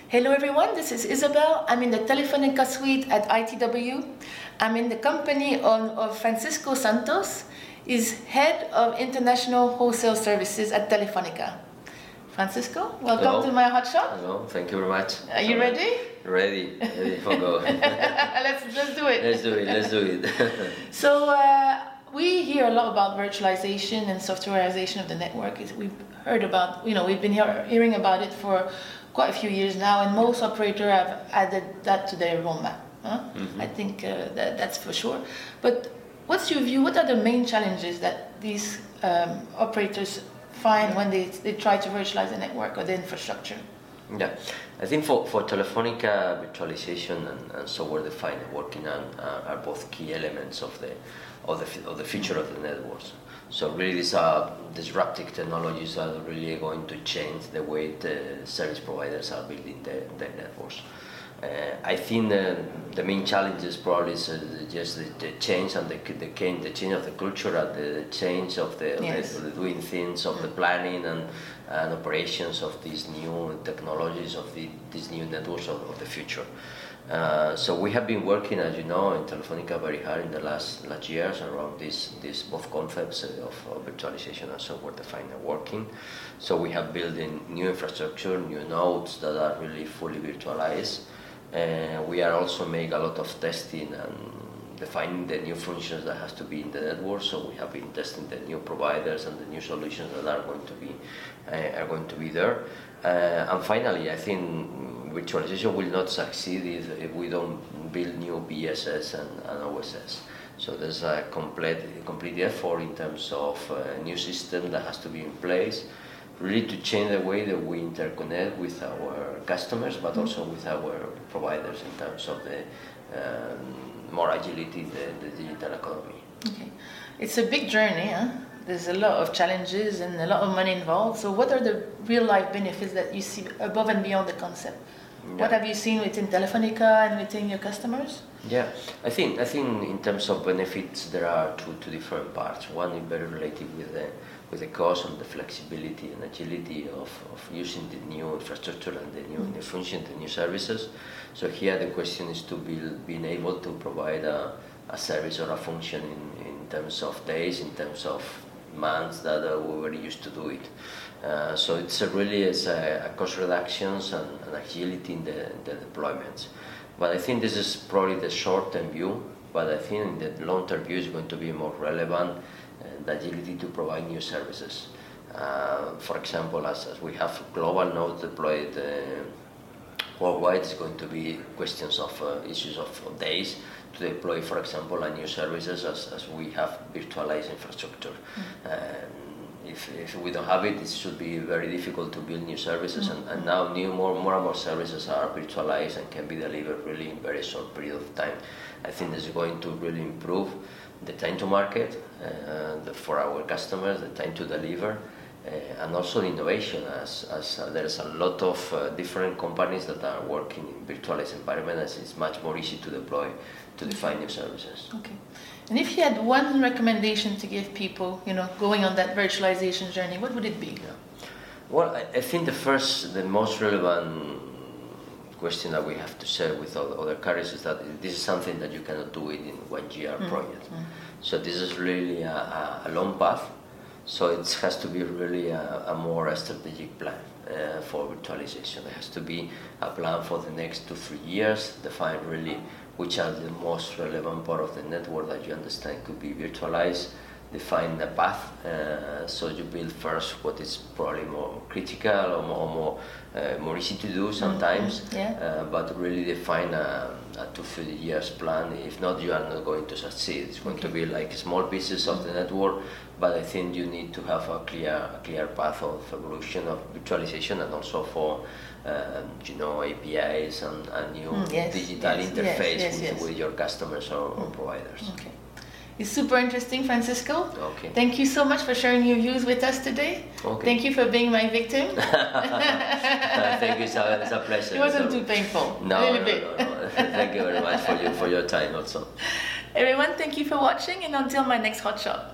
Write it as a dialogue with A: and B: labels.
A: Hello everyone, this is Isabel. I'm in the Telefónica suite at ITW. I'm in the company of Francisco Santos. He's head of international wholesale services at Telefónica. Francisco, welcome
B: Hello.
A: to my HotShot.
B: Hello, thank you very much.
A: Are you ready?
B: Ready for go.
A: let's do it.
B: Let's do it.
A: So we hear a lot about virtualization and softwareization of the network. We've heard about, we've been hearing about it for quite a few years now, and most operators have added that to their roadmap. Mm-hmm. I think that's for sure. But what's your view? What are the main challenges that these operators find when they try to virtualize the network or the infrastructure?
B: Yeah, I think for Telefónica, virtualization and software-defined networking are both key elements of the future of the networks. So really, these are disruptive technologies that are really going to change the way the service providers are building their networks. I think the main challenge is probably just the change and the change of the culture and the change of the doing things, of the planning and operations of these new technologies, of these new networks of the future. So we have been working, as you know, in Telefónica very hard in the last years around these both concepts of virtualization and software-defined networking. So we have built in new infrastructure, new nodes that are really fully virtualized. We are also making a lot of testing and defining the new functions that has to be in the network. So we have been testing the new providers and the new solutions that are going to be there. And finally, I think virtualization will not succeed if we don't build new BSS and OSS. So there's a complete effort in terms of a new system that has to be in place, really to change the way that we interconnect with our customers, but also with our providers in terms of the more agility in the digital economy.
A: Okay, it's a big journey, huh? There's a lot of challenges and a lot of money involved. So what are the real-life benefits that you see above and beyond the concept? Yeah. What have you seen within Telefónica and within your customers?
B: Yeah, I think in terms of benefits there are two different parts. One is very related with the cost and the flexibility and agility of using the new infrastructure and the new functions, the new services. So here the question is to being able to provide a service or a function in terms of days, in terms of months that we were used to do it. So it's really a cost reductions and agility in the deployments. But I think this is probably the short-term view, but I think in the long-term view is going to be more relevant, the agility to provide new services. For example, as we have global nodes deployed worldwide, it's going to be questions of issues of days to deploy, for example, a new services as we have virtualized infrastructure. If we don't have it, it should be very difficult to build new services. And now more and more services are virtualized and can be delivered really in very short period of time. I think this is going to really improve the time to market for our customers, the time to deliver, and also innovation, as there's a lot of different companies that are working in virtualized environments. It's much more easy to deploy, to define new services.
A: Okay. And if you had one recommendation to give people, going on that virtualization journey, what would it be?
B: Yeah. Well, I think the most relevant question that we have to share with other carriers is that this is something that you cannot do it in 1 year project. So this is really a long path. So it has to be really a more strategic plan for virtualization. There has to be a plan for the next 2-3 years, define really which are the most relevant part of the network that you understand could be virtualized, define the path, so you build first what is probably more critical or more easy to do sometimes, but really define a 2-3 years plan. If not, you are not going to succeed. It's going to be like small pieces of the network, but I think you need to have a clear path of evolution of virtualization and also for APIs and new digital interface with your customers or providers.
A: Okay. It's super interesting, Francisco.
B: Okay.
A: Thank you so much for sharing your views with us today.
B: Okay.
A: Thank you for being my victim.
B: Thank you, Isabel. It's a pleasure.
A: It wasn't too painful.
B: No,
A: a little bit.
B: No. Thank you very much for your time also.
A: Everyone, thank you for watching, and until my next HotShot.